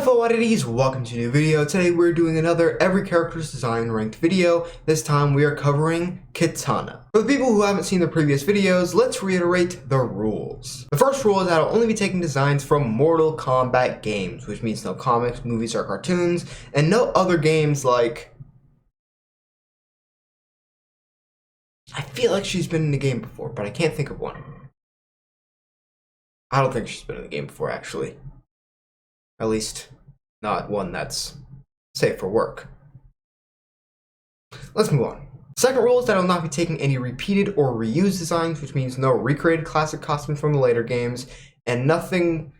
fellow oddities, welcome to a new video. Today we're doing another every character's design ranked video. This time we are covering Kitana. For the people who haven't seen the previous videos, let's reiterate the rules. The first rule is that I'll only be taking designs from Mortal Kombat games, which means no comics, movies, or cartoons, and no other games like... I feel like she's been in the game before, but I can't think of one. I don't think she's been in the game before, actually. At least, not one that's safe for work. Let's move on. Second rule is that I will not be taking any repeated or reused designs, which means no recreated classic costumes from the later games, and nothing...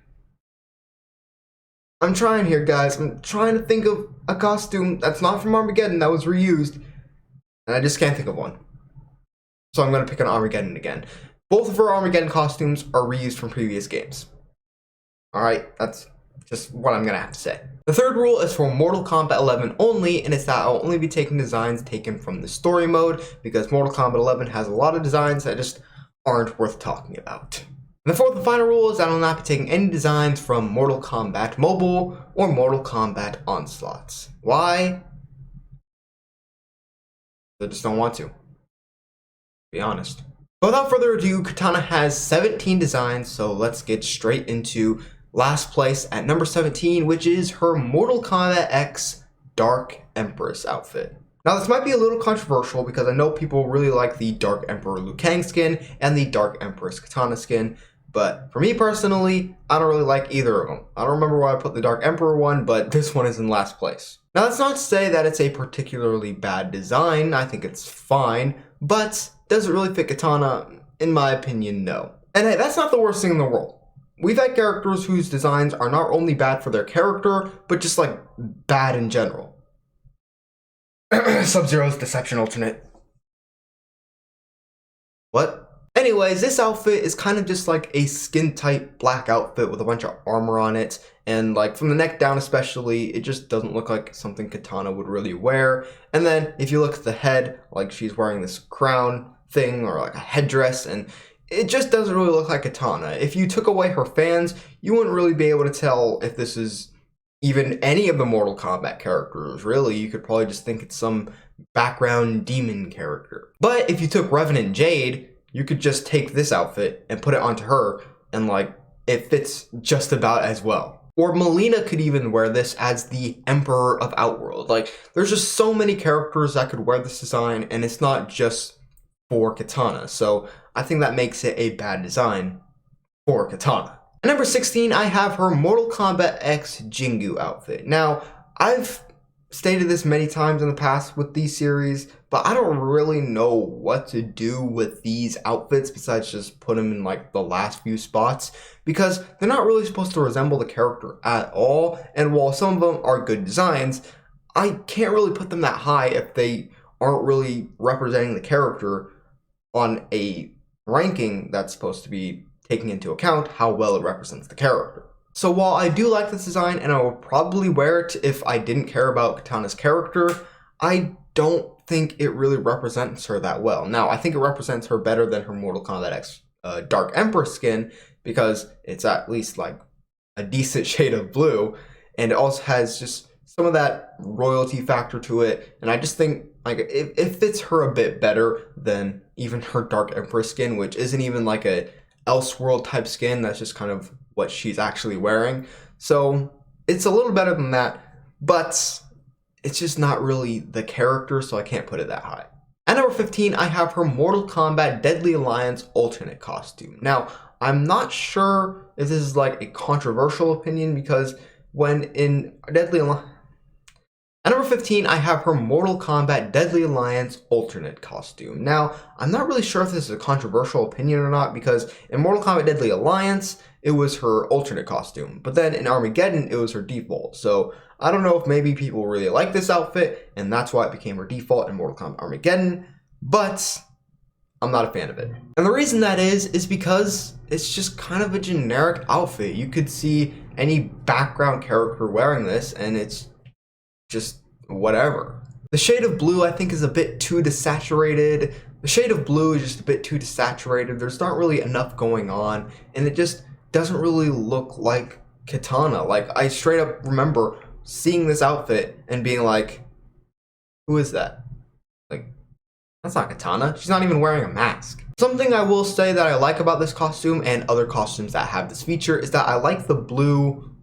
I'm trying here, guys. I'm trying to think of a costume that's not from Armageddon that was reused, and I just can't think of one. So I'm going to pick an Armageddon again. Both of her Armageddon costumes are reused from previous games. Alright, that's just what I'm gonna have to say. The third rule is for Mortal Kombat 11 only, and it's that I'll only be taking designs taken from the story mode, because Mortal Kombat 11 has a lot of designs that just aren't worth talking about. And the fourth and final rule is that I'll not be taking any designs from Mortal Kombat Mobile or Mortal Kombat Onslaughts. Why? I just don't want to be honest. But without further ado, Kitana has 17 designs, so let's get straight into last place at number 17, which is her Mortal Kombat X Dark Empress outfit. Now this might be a little controversial because I know people really like the Dark Emperor Liu Kang skin and the Dark Empress Kitana skin, but for me personally, I don't really like either of them. I don't remember why I put the Dark Emperor one, but this one is in last place. Now that's not to say that it's a particularly bad design. I think it's fine, but does it really fit Kitana? In my opinion, no. And hey, that's not the worst thing in the world. We've had characters whose designs are not only bad for their character, but just like bad in general. Sub-Zero's Deception alternate. What? Anyways, this outfit is kind of just like a skin-tight black outfit with a bunch of armor on it, and like from the neck down especially, it just doesn't look like something Kitana would really wear. And then if you look at the head, like she's wearing this crown thing or like a headdress, and it just doesn't really look like Kitana. If you took away her fans, you wouldn't really be able to tell if this is even any of the Mortal Kombat characters. Really, you could probably just think it's some background demon character. But if you took Revenant Jade, you could just take this outfit and put it onto her, and like, it fits just about as well. Or Melina could even wear this as the Emperor of Outworld. Like, there's just so many characters that could wear this design, and it's not just for Kitana. So I think that makes it a bad design for Kitana. At number 16, I have her Mortal Kombat X Jingu outfit. Now, I've stated this many times in the past with these series, but I don't really know what to do with these outfits besides just put them in like the last few spots, because they're not really supposed to resemble the character at all, and while some of them are good designs, I can't really put them that high if they aren't really representing the character on a ranking that's supposed to be taking into account how well it represents the character. So while I do like this design and I would probably wear it if I didn't care about Kitana's character, I don't think it really represents her that well. Now, I think it represents her better than her Mortal Kombat X Dark Empress skin, because it's at least like a decent shade of blue, and it also has just some of that royalty factor to it, and I just think like it fits her a bit better than even her Dark Empress skin, which isn't even like a Elseworld type skin. That's just kind of what she's actually wearing. So it's a little better than that, but it's just not really the character, so I can't put it that high. At number 15, I have her Mortal Kombat Deadly Alliance alternate costume. Now, I'm not sure if this is like a controversial opinion, because when in Deadly Alliance... At number 15, I have her Mortal Kombat Deadly Alliance alternate costume. Now, I'm not really sure if this is a controversial opinion or not, because in Mortal Kombat Deadly Alliance, it was her alternate costume, but then in Armageddon, it was her default. So I don't know if maybe people really like this outfit, and that's why it became her default in Mortal Kombat Armageddon, but I'm not a fan of it. And the reason that is because it's just kind of a generic outfit. You could see any background character wearing this, and it's just whatever. The shade of blue, I think, is a bit too desaturated. The shade of blue is just a bit too desaturated. There's not really enough going on, and it just doesn't really look like Kitana. Like, I straight up remember seeing this outfit and being like, who is that? Like, that's not Kitana. She's not even wearing a mask. Something I will say that I like about this costume and other costumes that have this feature is that I like the blue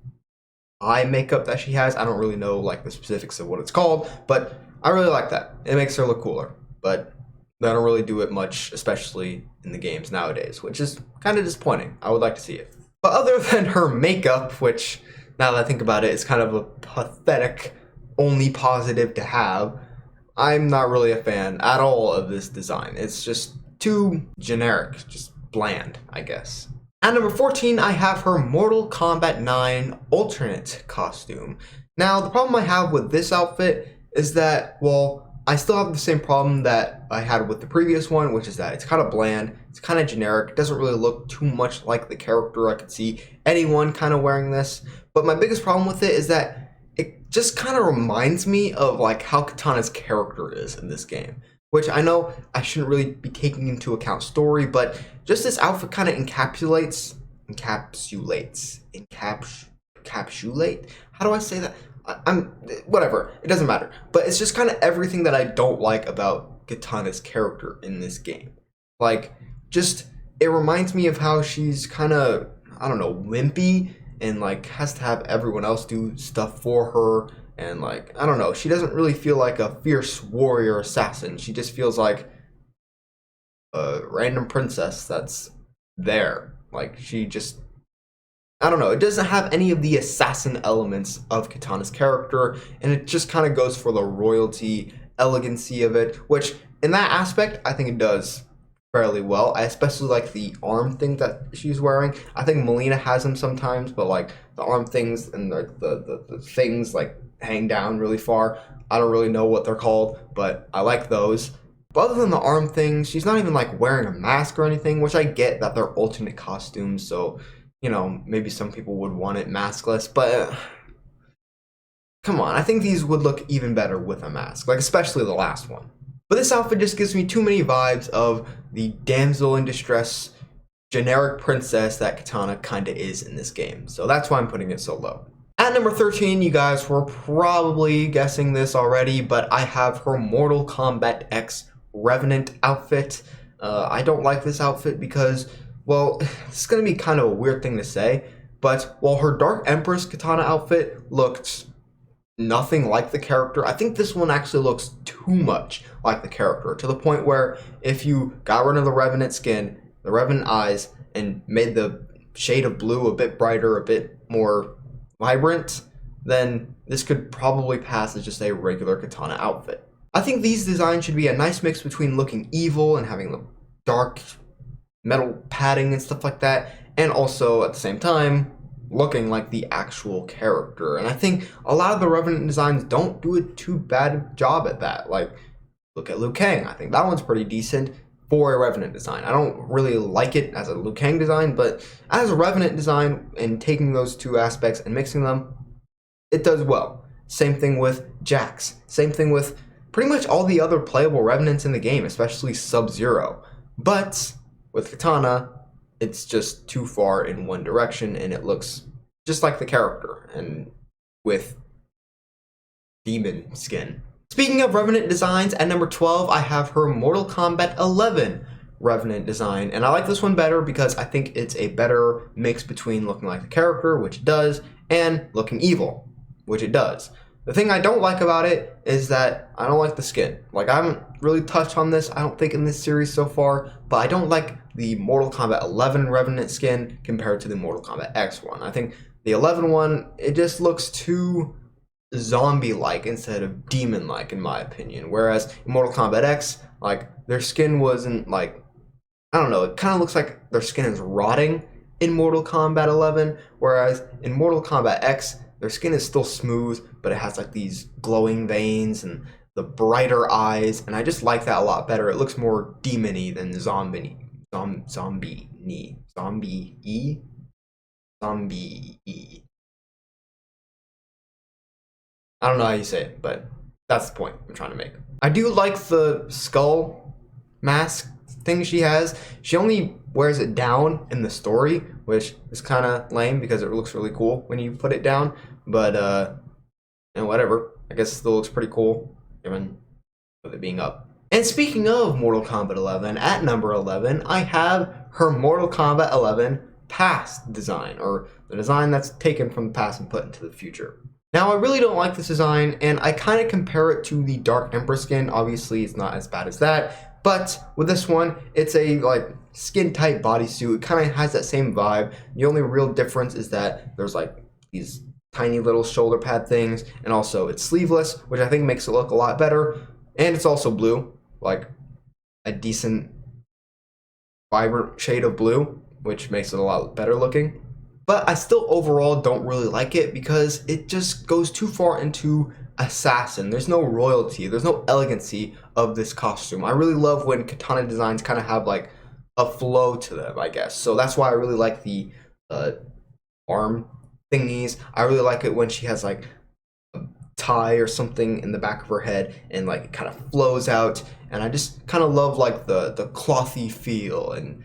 eye makeup that she has. I don't really know like the specifics of what it's called, but I really like that. It makes her look cooler, but they don't really do it much, especially in the games nowadays, which is kind of disappointing. I would like to see it. But other than her makeup, which now that I think about it is kind of a pathetic only positive to have, I'm not really a fan at all of this design. It's just too generic, just bland, I guess. At number 14, I have her Mortal Kombat 9 alternate costume. Now, the problem I have with this outfit is that, well, I still have the same problem that I had with the previous one, which is that it's kind of bland, it's kind of generic, it doesn't really look too much like the character. I could see anyone kind of wearing this, but my biggest problem with it is that it just kind of reminds me of like how Kitana's character is in this game, which I know I shouldn't really be taking into account story, but just this outfit kind of encapsulates, how do I say that? I'm whatever, it doesn't matter, but it's just kind of everything that I don't like about Kitana's character in this game. Like, just it reminds me of how she's kind of, I don't know, wimpy and like has to have everyone else do stuff for her, and like, I don't know, she doesn't really feel like a fierce warrior assassin. She just feels like a random princess that's there. Like, she just, I don't know, it doesn't have any of the assassin elements of Kitana's character, and it just kind of goes for the royalty, elegancy of it, which in that aspect, I think it does fairly well. I especially like the arm thing that she's wearing. I think Melina has them sometimes, but like the arm things and the things like hang down really far. I don't really know what they're called, but I like those. But other than the arm things, she's not even like wearing a mask or anything, which I get that they're alternate costumes, so you know, maybe some people would want it maskless, but come on, I think these would look even better with a mask, like especially the last one. But this outfit just gives me too many vibes of the damsel in distress, generic princess that Kitana kinda is in this game, so that's why I'm putting it so low. At number 13, you guys were probably guessing this already, but I have her Mortal Kombat X Revenant outfit. I don't like this outfit because, well, this is going to be kind of a weird thing to say, but while her Dark Empress Kitana outfit looked nothing like the character, I think this one actually looks too much like the character, to the point where if you got rid of the Revenant skin, the Revenant eyes, and made the shade of blue a bit brighter, a bit more vibrant, then this could probably pass as just a regular Kitana outfit. I think these designs should be a nice mix between looking evil and having the dark metal padding and stuff like that, and also at the same time looking like the actual character. And I think a lot of the Revenant designs don't do a too bad a job at that. Like, look at Liu Kang. I think that one's pretty decent for a Revenant design. I don't really like it as a Liu Kang design, but as a Revenant design, and taking those two aspects and mixing them, it does well. Same thing with Jax. Same thing with pretty much all the other playable Revenants in the game, especially Sub-Zero. But with Kitana, it's just too far in one direction, and it looks just like the character, and with demon skin. Speaking of Revenant designs, at number 12, I have her Mortal Kombat 11 Revenant design, and I like this one better because I think it's a better mix between looking like the character, which it does, and looking evil, which it does. The thing I don't like about it is that I don't like the skin. Like, I haven't really touched on this, I don't think, in this series so far, but I don't like the Mortal Kombat 11 Revenant skin compared to the Mortal Kombat X one. I think the 11 one, it just looks too zombie-like instead of demon-like, in my opinion. Whereas in Mortal Kombat X, like, their skin wasn't, like, I don't know, it kind of looks like their skin is rotting in Mortal Kombat 11, whereas in Mortal Kombat X, their skin is still smooth, but it has like these glowing veins and the brighter eyes, and I just like that a lot better. It looks more demon-y than zombie-y. I don't know how you say it, but that's the point I'm trying to make. I do like the skull mask thing she has, she only wears it down in the story, which is kind of lame because it looks really cool when you put it down. But and whatever, I guess it still looks pretty cool even with it being up. And speaking of Mortal Kombat 11, at number 11, I have her Mortal Kombat 11 past design, or the design that's taken from the past and put into the future. Now, I really don't like this design, and I kind of compare it to the Dark Emperor skin. Obviously, it's not as bad as that, but with this one, it's a like skin-tight bodysuit. It kind of has that same vibe. The only real difference is that there's like these tiny little shoulder pad things, and also it's sleeveless, which I think makes it look a lot better. And it's also blue, like a decent, vibrant shade of blue, which makes it a lot better looking. But I still overall don't really like it because it just goes too far into assassin. There's no royalty, there's no elegancy of this costume. I really love when katana designs kind of have like a flow to them, I guess. So that's why I really like the arm thingies. I really like it when she has like a tie or something in the back of her head and like it kind of flows out. And I just kind of love like the clothy feel, and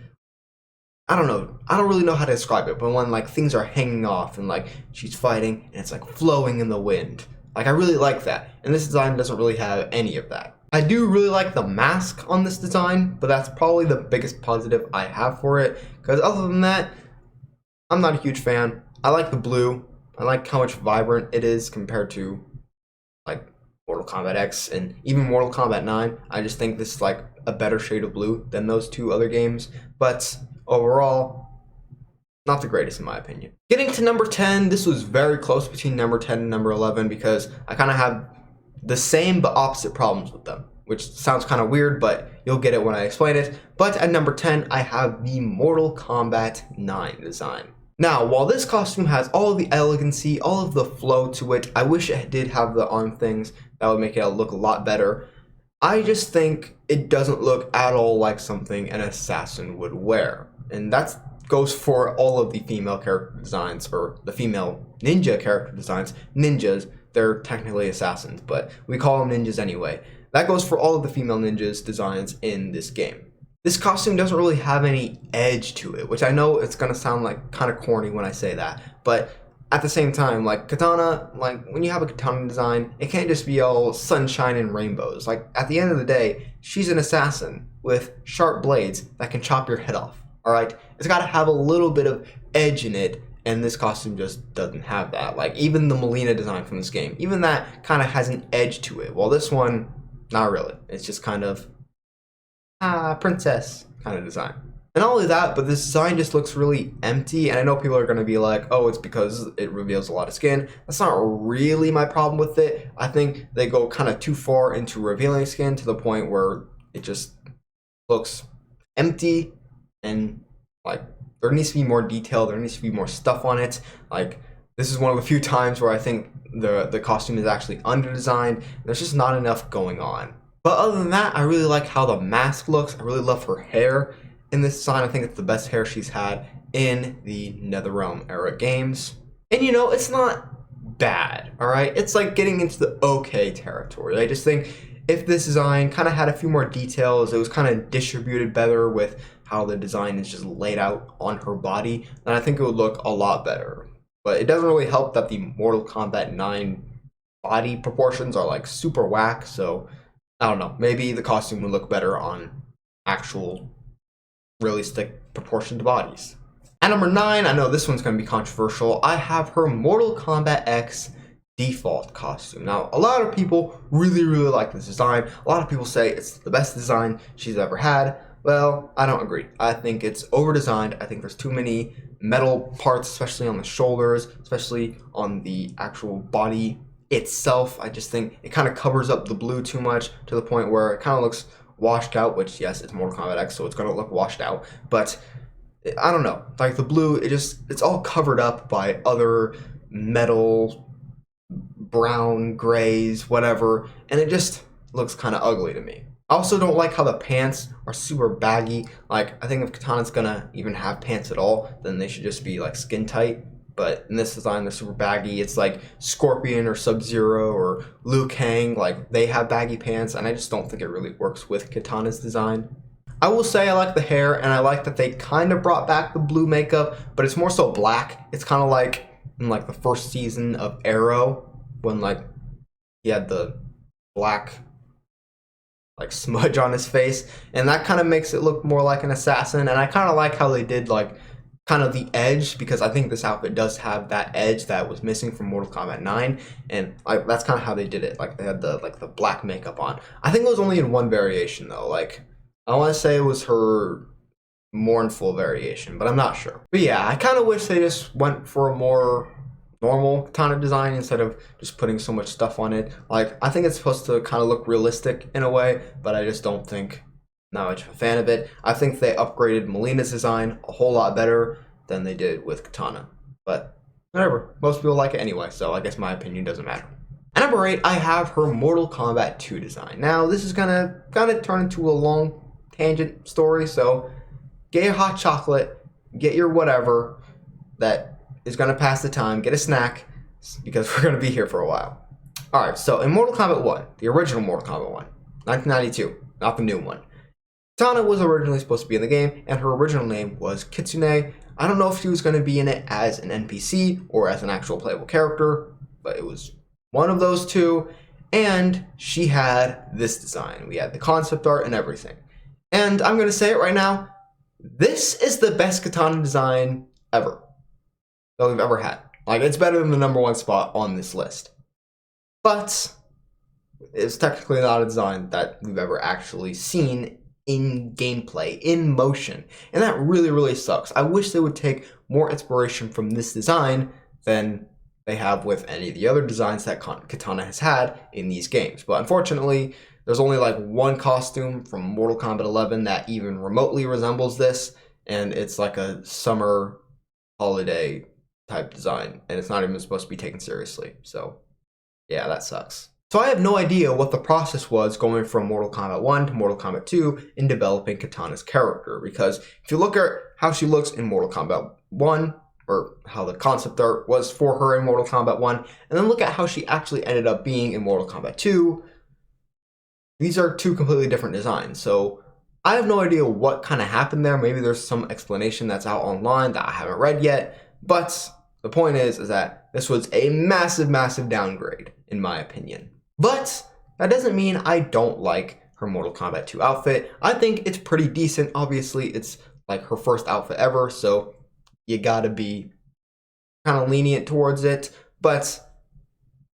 I don't know. I don't really know how to describe it, but when like things are hanging off and like she's fighting and it's like flowing in the wind, like I really like that. And this design doesn't really have any of that. I do really like the mask on this design, but that's probably the biggest positive I have for it. Because other than that, I'm not a huge fan. I like the blue. I like how much vibrant it is compared to like Mortal Kombat X and even Mortal Kombat 9. I just think this is like a better shade of blue than those two other games. But overall, not the greatest in my opinion. Getting to number 10, this was very close between number 10 and number 11 because I kind of have the same but opposite problems with them, which sounds kind of weird, but you'll get it when I explain it. But at number 10, I have the Mortal Kombat 9 design. Now, while this costume has all of the elegancy, all of the flow to it, I wish it did have the arm things. That would make it look a lot better. I just think it doesn't look at all like something an assassin would wear. And that goes for all of the female character designs, or the female ninja character designs. Ninjas, they're technically assassins, but we call them ninjas anyway. That goes for all of the female ninjas designs in this game. This costume doesn't really have any edge to it, which I know it's gonna sound like kind of corny when I say that, but at the same time, like katana, like when you have a katana design, it can't just be all sunshine and rainbows. Like at the end of the day, she's an assassin with sharp blades that can chop your head off. All right, it's got to have a little bit of edge in it, and this costume just doesn't have that. Like even the Melina design from this game, even that kind of has an edge to it. While this one, not really. It's just kind of princess kind of design. And not only that, but this design just looks really empty, and I know people are going to be like, oh, it's because it reveals a lot of skin. That's not really my problem with it. I think they go kind of too far into revealing skin to the point where it just looks empty, and like there needs to be more detail, there needs to be more stuff on it. Like this is one of the few times where I think the costume is actually under-designed. There's just not enough going on. But other than that, I really like how the mask looks. I really love her hair in this design. I think it's the best hair she's had in the NetherRealm era games. And you know, it's not bad, all right? It's like getting into the okay territory. I just think if this design kind of had a few more details, it was kind of distributed better with how the design is just laid out on her body, then I think it would look a lot better. But it doesn't really help that the Mortal Kombat 9 body proportions are like super whack, so I don't know, maybe the costume would look better on actual realistic proportioned bodies. At number 9, I know this one's going to be controversial, I have her Mortal Kombat X default costume. Now, a lot of people really like this design. A lot of people say it's the best design she's ever had. Well, I don't agree. I think it's over-designed. I think there's too many metal parts, especially on the shoulders, especially on the actual body itself. I just think it kind of covers up the blue too much to the point where it kind of looks washed out, which yes, it's Mortal Kombat X, so it's gonna look washed out, but I don't know, like the blue, it's all covered up by other metal, brown, grays, whatever, and it just looks kind of ugly to me. I also don't like how the pants are super baggy. Like, I think if Kitana's gonna even have pants at all, then they should just be like skin tight. But in this design, they're super baggy. It's like Scorpion or Sub-Zero or Liu Kang, like they have baggy pants, and I just don't think it really works with Kitana's design. I will say I like the hair, and I like that they kind of brought back the blue makeup, but it's more so black. It's kind of like in like the first season of Arrow when like he had the black like smudge on his face, and that kind of makes it look more like an assassin. And I kind of like how they did like kind of the edge, because I think this outfit does have that edge that was missing from Mortal Kombat 9, and like that's kind of how they did it. Like they had the black makeup on. I think it was only in one variation though. Like I want to say it was her mournful variation, but I'm not sure. But yeah, I kind of wish they just went for a more normal katana design instead of just putting so much stuff on it. Like I think it's supposed to kind of look realistic in a way, but I just don't think not much of a fan of it. I think they upgraded Melina's design a whole lot better than they did with Kitana. But whatever, most people like it anyway, so I guess my opinion doesn't matter. At number 8, I have her Mortal Kombat 2 design. Now this is gonna kind of turn into a long tangent story, so get your hot chocolate, get your whatever that is gonna pass the time, get a snack, because we're gonna be here for a while. Alright, so in Mortal Kombat 1, the original Mortal Kombat 1, 1992, not the new one, Kitana was originally supposed to be in the game, and her original name was Kitsune. I don't know if she was going to be in it as an NPC or as an actual playable character, but it was one of those two, and she had this design. We had the concept art and everything. And I'm going to say it right now, this is the best Kitana design ever that we've ever had. Like, it's better than the number 1 spot on this list. But it's technically not a design that we've ever actually seen in gameplay, in motion, and that really, really sucks. I wish they would take more inspiration from this design than they have with any of the other designs that Kitana has had in these games. But unfortunately, there's only like one costume from Mortal Kombat 11 that even remotely resembles this, and it's like a summer holiday type design, and it's not even supposed to be taken seriously. So yeah, that sucks. So I have no idea what the process was going from Mortal Kombat 1 to Mortal Kombat 2 in developing Kitana's character, because if you look at how she looks in Mortal Kombat 1, or how the concept art was for her in Mortal Kombat 1, and then look at how she actually ended up being in Mortal Kombat 2, these are two completely different designs. So I have no idea what kind of happened there. Maybe there's some explanation that's out online that I haven't read yet, but the point is that this was a massive, massive downgrade, in my opinion. But that doesn't mean I don't like her Mortal Kombat 2 outfit. I think it's pretty decent. Obviously, it's like her first outfit ever, so you gotta be kind of lenient towards it. But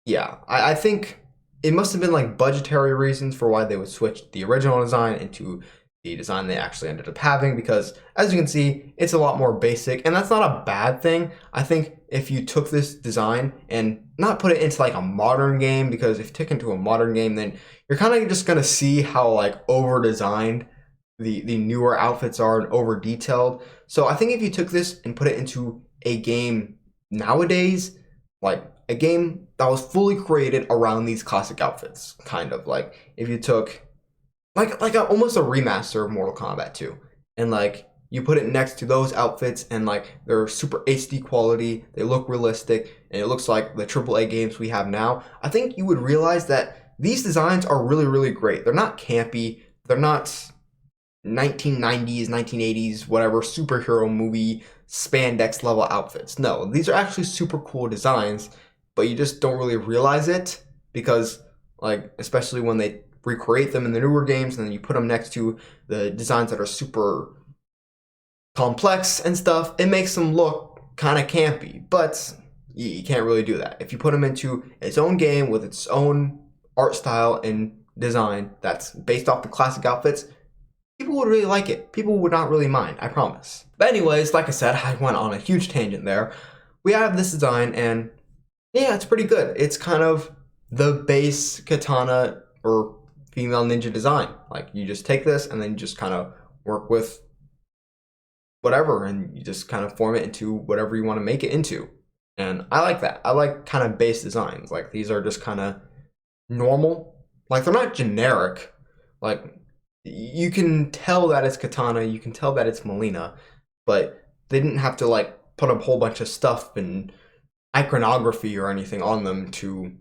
yeah, I think it must have been like budgetary reasons for why they would switch the original design into the design they actually ended up having, because as you can see, it's a lot more basic, and that's not a bad thing. I think if you took this design and not put it into like a modern game, because if you take it into a modern game, then you're kind of just gonna see how like over designed the newer outfits are and over detailed. So I think if you took this and put it into a game nowadays, like a game that was fully created around these classic outfits, kind of like if you took almost a remaster of Mortal Kombat 2, and like you put it next to those outfits, and like they're super HD quality, they look realistic, and it looks like the AAA games we have now, I think you would realize that these designs are really, really great. They're not campy, they're not 1990s, 1980s, whatever, superhero movie spandex level outfits. No, these are actually super cool designs, but you just don't really realize it, because like, especially when they recreate them in the newer games, and then you put them next to the designs that are super complex and stuff, it makes them look kind of campy, but you can't really do that. If you put them into its own game with its own art style and design that's based off the classic outfits, people would really like it. People would not really mind, I promise. But anyways, like I said, I went on a huge tangent there. We have this design, and yeah, it's pretty good. It's kind of the base katana or female ninja design. Like, you just take this and then you just kind of work with whatever, and you just kind of form it into whatever you want to make it into. And I like that. I like kind of base designs. Like, these are just kind of normal. Like, they're not generic. Like, you can tell that it's Kitana, you can tell that it's Melina, but they didn't have to like put a whole bunch of stuff and iconography or anything on them to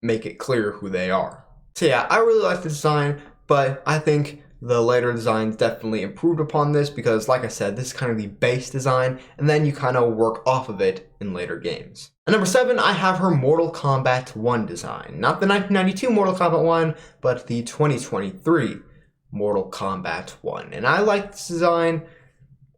make it clear who they are. So yeah, I really like the design, but I think the later designs definitely improved upon this because, like I said, this is kind of the base design, and then you kind of work off of it in later games. At number 7, I have her Mortal Kombat 1 design. Not the 1992 Mortal Kombat 1, but the 2023 Mortal Kombat 1. And I like this design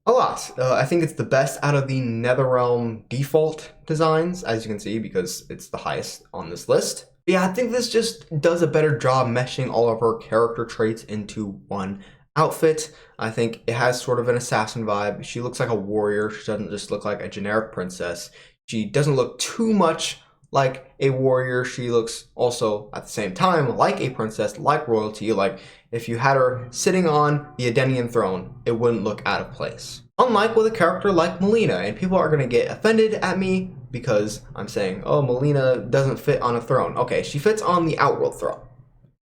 a lot. I think it's the best out of the NetherRealm default designs, as you can see, because it's the highest on this list. Yeah, I think this just does a better job meshing all of her character traits into one outfit. I think it has sort of an assassin vibe. She looks like a warrior. She doesn't just look like a generic princess. She doesn't look too much like a warrior. She looks also at the same time like a princess, like royalty. Like if you had her sitting on the Edenian throne, it wouldn't look out of place. Unlike with a character like Melina, and people are going to get offended at me because I'm saying, oh, Melina doesn't fit on a throne. Okay, she fits on the Outworld throne.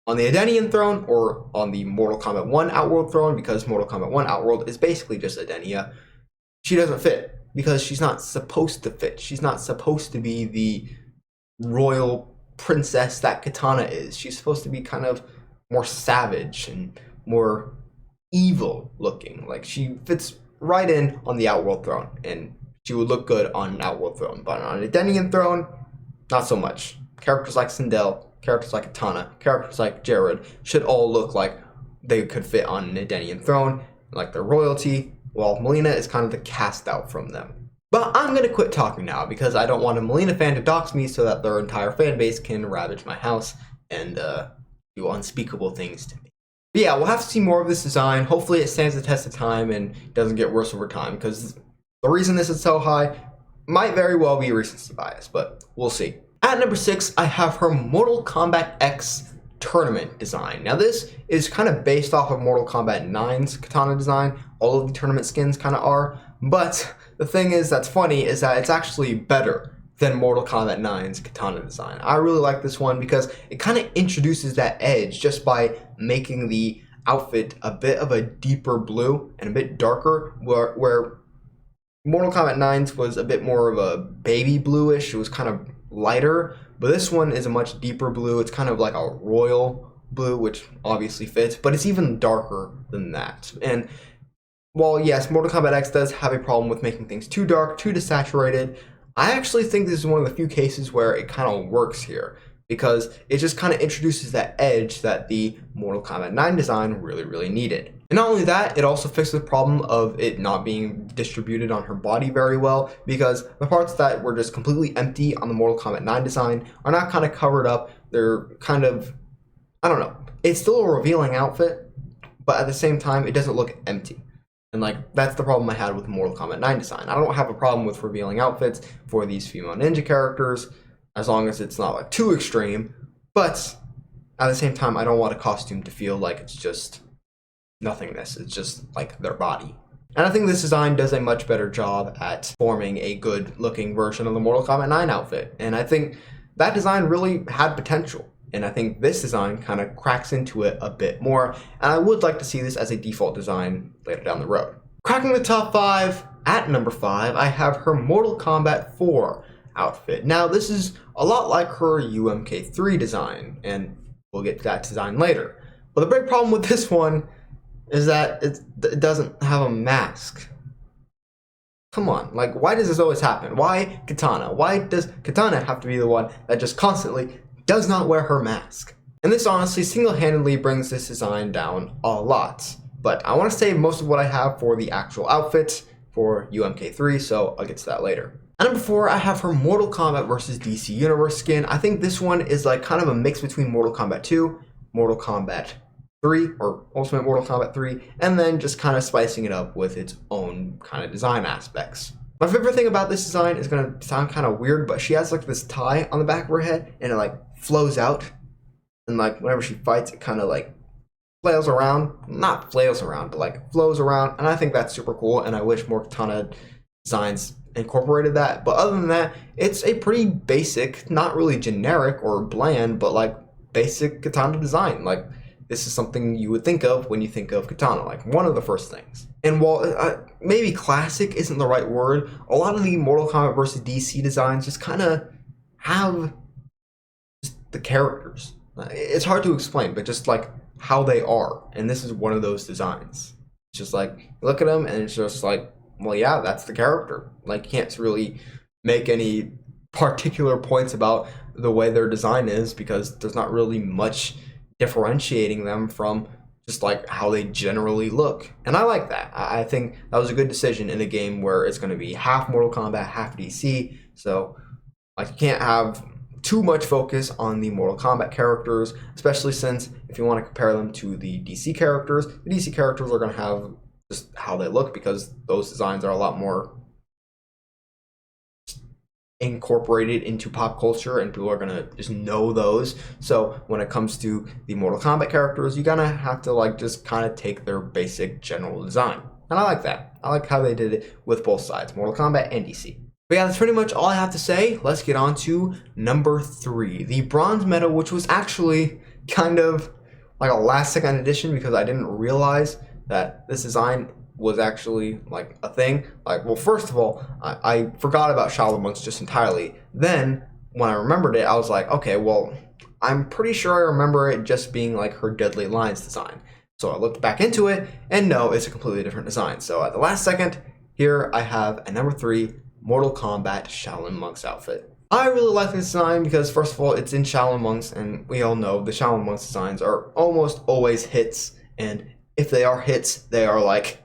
On the Edenian throne, or on the Mortal Kombat 1 Outworld throne, because Mortal Kombat 1 Outworld is basically just Edenia, she doesn't fit because she's not supposed to fit. She's not supposed to be the royal princess that Kitana is. She's supposed to be kind of more savage and more evil looking. Like, she fits right in on the Outworld throne, and she would look good on an Outworld throne. But on an Edenian throne, not so much. Characters like Sindel, characters like Kitana, characters like Jared should all look like they could fit on an Edenian throne, like their royalty, while Melina is kind of the cast out from them. But I'm going to quit talking now because I don't want a Melina fan to dox me so that their entire fan base can ravage my house and do unspeakable things to me. But yeah, we'll have to see more of this design. Hopefully it stands the test of time and doesn't get worse over time, because the reason this is so high might very well be recency bias, but we'll see. At number 6, I have her Mortal Kombat X tournament design. Now this is kind of based off of Mortal Kombat 9's Kitana design. All of the tournament skins kind of are, but the thing is that's funny is that it's actually better than Mortal Kombat 9's Kitana design. I really like this one because it kind of introduces that edge just by making the outfit a bit of a deeper blue and a bit darker, where Mortal Kombat 9's was a bit more of a baby bluish. It was kind of lighter, but this one is a much deeper blue. It's kind of like a royal blue, which obviously fits, but it's even darker than that. And while yes, Mortal Kombat X does have a problem with making things too dark, too desaturated, I actually think this is one of the few cases where it kind of works here, because it just kind of introduces that edge that the Mortal Kombat 9 design really needed. And not only that, it also fixes the problem of it not being distributed on her body very well, because the parts that were just completely empty on the Mortal Kombat 9 design are not kind of covered up. They're kind of, I don't know. It's still a revealing outfit, but at the same time, it doesn't look empty. And like, that's the problem I had with the Mortal Kombat 9 design. I don't have a problem with revealing outfits for these female ninja characters, as long as it's not like too extreme, but at the same time, I don't want a costume to feel like it's just nothingness. It's just like their body. And I think this design does a much better job at forming a good looking version of the Mortal Kombat 9 outfit. And I think that design really had potential. And I think this design kind of cracks into it a bit more. And I would like to see this as a default design later down the road. Cracking the top 5, at number 5, I have her Mortal Kombat 4 outfit. Now this is a lot like her UMK3 design, and we'll get to that design later. But the big problem with this one is that it doesn't have a mask. Come on, like, why does this always happen? Why Kitana? Why does Kitana have to be the one that just constantly does not wear her mask? And this honestly single-handedly brings this design down a lot. But I want to save most of what I have for the actual outfit for UMK3, so I'll get to that later. At number 4, I have her Mortal Kombat vs. DC Universe skin. I think this one is like kind of a mix between Mortal Kombat 2, Mortal Kombat 3, or Ultimate Mortal Kombat 3, and then just kind of spicing it up with its own kind of design aspects. My favorite thing about this design is going to sound kind of weird, but she has like this tie on the back of her head, and it like flows out, and like whenever she fights, it kind of like flails around. Not flails around, but like flows around, and I think that's super cool, and I wish more Kitana designs incorporated that. But other than that, it's a pretty basic, not really generic or bland, but like basic Kitana design. Like, this is something you would think of when you think of Kitana, like one of the first things. And while maybe classic isn't the right word, a lot of the Mortal Kombat vs. DC designs just kind of have just the characters. It's hard to explain, but just like how they are. And this is one of those designs. It's just like, you look at them and it's just like, well, yeah, that's the character. Like, you can't really make any particular points about the way their design is because there's not really much differentiating them from just like how they generally look. And I like that. I think that was a good decision in a game where it's going to be half Mortal Kombat, half DC. So like, you can't have too much focus on the Mortal Kombat characters, especially since if you want to compare them to the DC characters are going to have just how they look because those designs are a lot more incorporated into pop culture and people are going to just know those. So when it comes to the Mortal Kombat characters, you're going to have to like just kind of take their basic general design. And I like that. I like how they did it with both sides, Mortal Kombat and DC. But yeah, that's pretty much all I have to say. Let's get on to number 3, the bronze medal, which was actually kind of like a last second addition because I didn't realize that this design was actually like a thing. Like, well, first of all, I forgot about Shaolin Monks just entirely. Then when I remembered it, I was like, okay, well, I'm pretty sure I remember it just being like her Deadly Alliance design. So I looked back into it, and no, it's a completely different design. So at the last second, here I have a number 3 Mortal Kombat Shaolin Monks outfit. I really like this design because, first of all, it's in Shaolin Monks, and we all know the Shaolin Monks designs are almost always hits, and if they are hits, they are like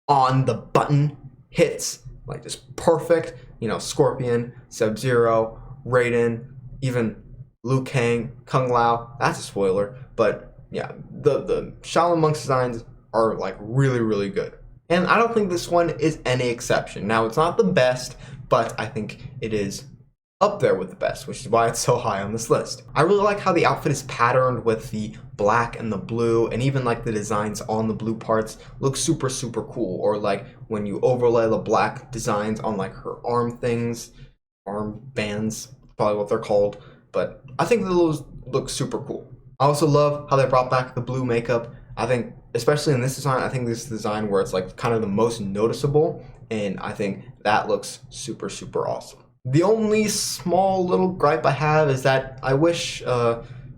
on the button hits, like just perfect. You know, Scorpion, Sub-Zero, Raiden, even Liu Kang, Kung Lao. That's a spoiler, but yeah, the Shaolin Monks designs are like really, really good. And I don't think this one is any exception. Now, it's not the best, but I think it is up there with the best, which is why it's so high on this list. I really like how the outfit is patterned with the black and the blue, and even like the designs on the blue parts look super, super cool. Or like when you overlay the black designs on like her arm things, arm bands, probably what they're called. But I think those look super cool. I also love how they brought back the blue makeup. I think, especially in this design, I think this design where it's like kind of the most noticeable, and I think that looks super, super awesome. The only small little gripe I have is that I wish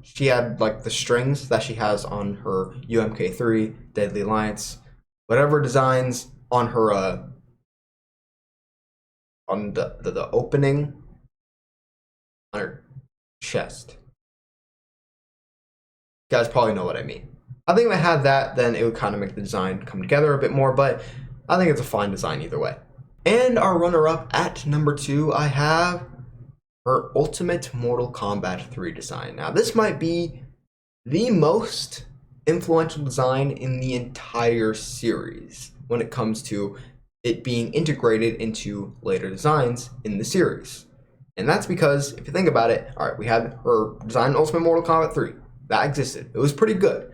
she had like the strings that she has on her UMK3, Deadly Alliance, whatever designs on her on the opening on her chest. You guys probably know what I mean. I think if I had that, then it would kind of make the design come together a bit more, but I think it's a fine design either way. And our runner-up at number 2, I have her Ultimate Mortal Kombat 3 design. Now, this might be the most influential design in the entire series when it comes to it being integrated into later designs in the series. And that's because, if you think about it, alright, we had her design in Ultimate Mortal Kombat 3. That existed. It was pretty good.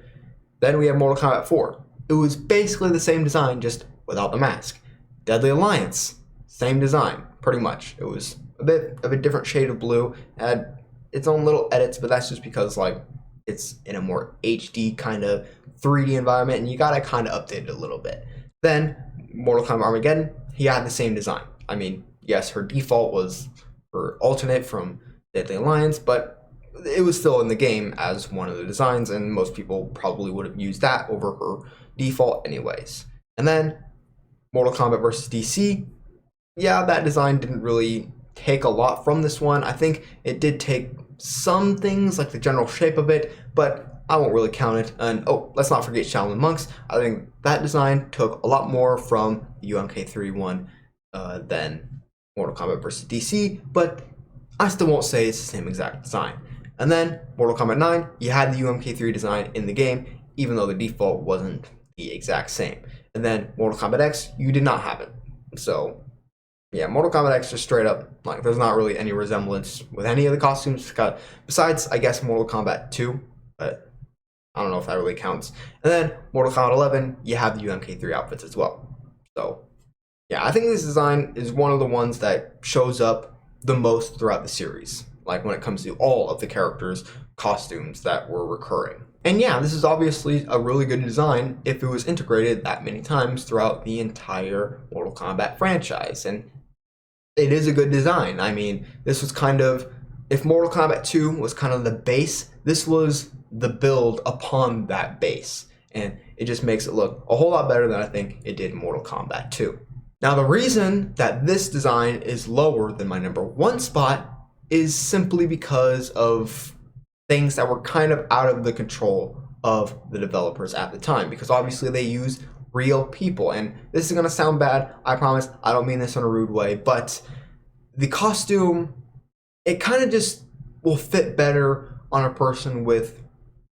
Then we have Mortal Kombat 4. It was basically the same design, just without the mask. Deadly Alliance, same design, pretty much. It was a bit of a different shade of blue, had its own little edits, but that's just because like it's in a more HD kind of 3D environment, and you gotta kind of update it a little bit. Then Mortal Kombat Armageddon, he had the same design. I mean, yes, her default was her alternate from Deadly Alliance, but it was still in the game as one of the designs, and most people probably would have used that over her default anyways. And then Mortal Kombat vs. DC, yeah, that design didn't really take a lot from this one. I think it did take some things, like the general shape of it, but I won't really count it. And oh, let's not forget Shaolin Monks. I think that design took a lot more from the UMK3 one than Mortal Kombat vs. DC, but I still won't say it's the same exact design. And then Mortal Kombat 9, you had the UMK3 design in the game, even though the default wasn't the exact same. And then Mortal Kombat X, you did not have it. So yeah, Mortal Kombat X just straight up, like, there's not really any resemblance with any of the costumes, besides, I guess, Mortal Kombat 2, but I don't know if that really counts. And then Mortal Kombat 11, you have the UMK3 outfits as well. So yeah, I think this design is one of the ones that shows up the most throughout the series, like when it comes to all of the characters' costumes that were recurring. And yeah, this is obviously a really good design if it was integrated that many times throughout the entire Mortal Kombat franchise. And it is a good design. I mean, this was kind of, if Mortal Kombat 2 was kind of the base, this was the build upon that base. And it just makes it look a whole lot better than I think it did in Mortal Kombat 2. Now, the reason that this design is lower than my number 1 spot is simply because of things that were kind of out of the control of the developers at the time, because obviously they use real people. And this is going to sound bad, I promise, I don't mean this in a rude way, but the costume, it kind of just will fit better on a person with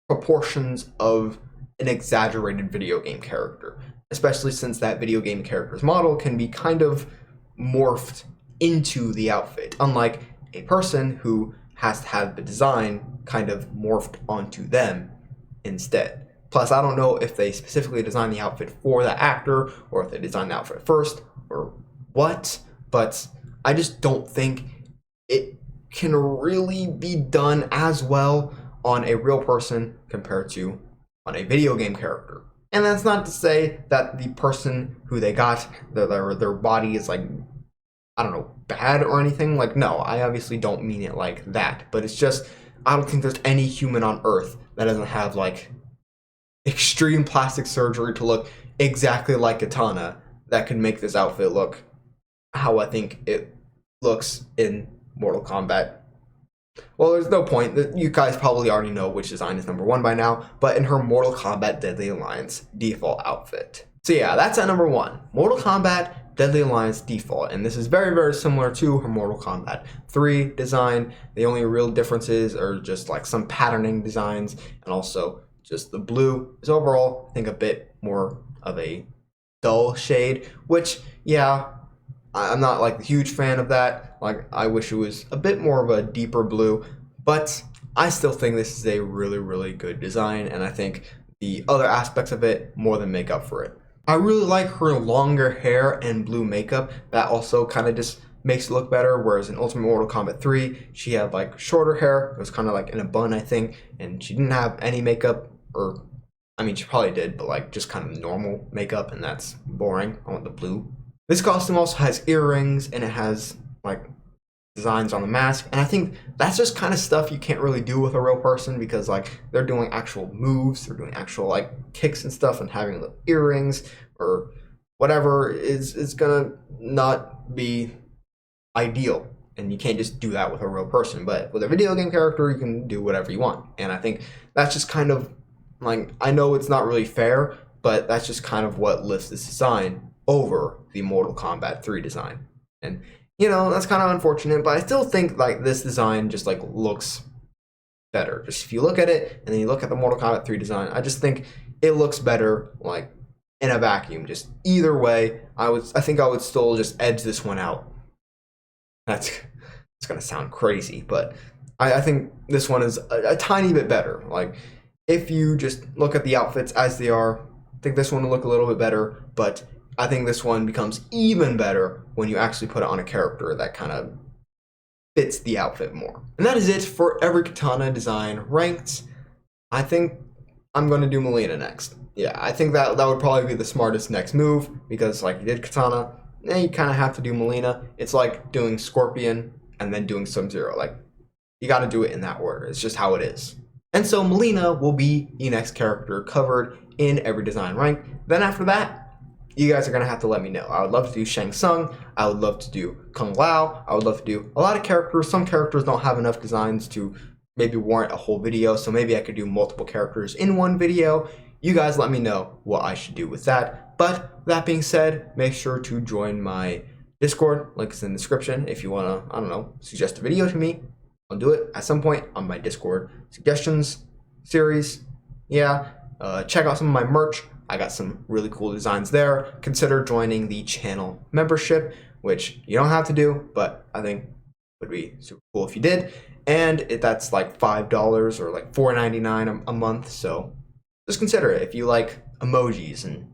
proportions of an exaggerated video game character, especially since that video game character's model can be kind of morphed into the outfit, unlike a person who has to have the design kind of morphed onto them instead. Plus, I don't know if they specifically designed the outfit for the actor or if they designed the outfit first or what, but I just don't think it can really be done as well on a real person compared to on a video game character. And that's not to say that the person who they got, their body is like, I don't know, bad or anything. Like, no, I obviously don't mean it like that. But it's just, I don't think there's any human on Earth that doesn't have like extreme plastic surgery to look exactly like Kitana that could make this outfit look how I think it looks in Mortal Kombat. Well, there's no point. You guys probably already know which design is number 1 by now, but in her Mortal Kombat Deadly Alliance default outfit. So yeah, that's at number 1. Mortal Kombat Deadly Alliance default, and this is very, very similar to her Mortal Kombat 3 design. The only real differences are just like some patterning designs, and also just the blue is overall, I think, a bit more of a dull shade, which, yeah, I'm not like a huge fan of that. Like, I wish it was a bit more of a deeper blue, but I still think this is a really, really good design, and I think the other aspects of it more than make up for it. I really like her longer hair and blue makeup. That also kind of just makes it look better, whereas in Ultimate Mortal Kombat 3, she had like shorter hair. It was kind of like in a bun, I think, and she didn't have any makeup, or, I mean, she probably did, but like just kind of normal makeup, and that's boring. I want the blue. This costume also has earrings, and it has like designs on the mask, and I think that's just kind of stuff you can't really do with a real person, because like they're doing actual moves, they're doing actual like kicks and stuff, and having the earrings or whatever is gonna not be ideal, and you can't just do that with a real person. But with a video game character, you can do whatever you want, and I think that's just kind of like, I know it's not really fair, but that's just kind of what lifts this design over the Mortal Kombat 3 design. And you know, that's kind of unfortunate, but I still think like this design just like looks better. Just if you look at it and then you look at the Mortal Kombat 3 design, I just think it looks better like in a vacuum. Just either way, I think I would still just edge this one out. It's gonna sound crazy, but I think this one is a tiny bit better. Like, if you just look at the outfits as they are, I think this one will look a little bit better, but I think this one becomes even better when you actually put it on a character that kind of fits the outfit more. And that is it for every Kitana design ranked. I think I'm going to do Mileena next. Yeah, I think that would probably be the smartest next move, because like you did Kitana, you kind of have to do Mileena. It's like doing Scorpion and then doing Sub-Zero. Like, you got to do it in that order. It's just how it is. And so Mileena will be the next character covered in every design rank. Then after that, you guys are going to have to let me know. I would love to do Shang Tsung. I would love to do Kung Lao. I would love to do a lot of characters. Some characters don't have enough designs to maybe warrant a whole video, so maybe I could do multiple characters in one video. You guys let me know what I should do with that. But that being said, make sure to join my Discord. Link is in the description if you want to, I don't know, suggest a video to me. I'll do it at some point on my Discord suggestions series. Yeah, check out some of my merch. I got some really cool designs there. Consider joining the channel membership, which you don't have to do, but I think would be super cool if you did. And that's like $5 or like $4.99 a month. So just consider it if you like emojis and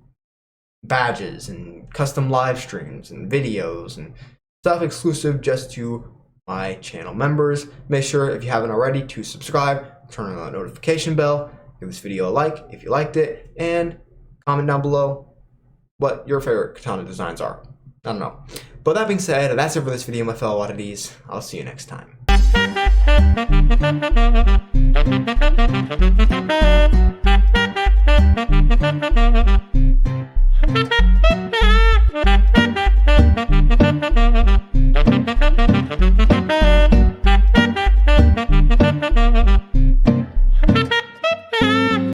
badges and custom live streams and videos and stuff exclusive just to my channel members. Make sure, if you haven't already, to subscribe, turn on the notification bell, give this video a like if you liked it, and comment down below what your favorite Kitana designs are. I don't know. But that being said, that's it for this video, my fellow oddities. I'll see you next time.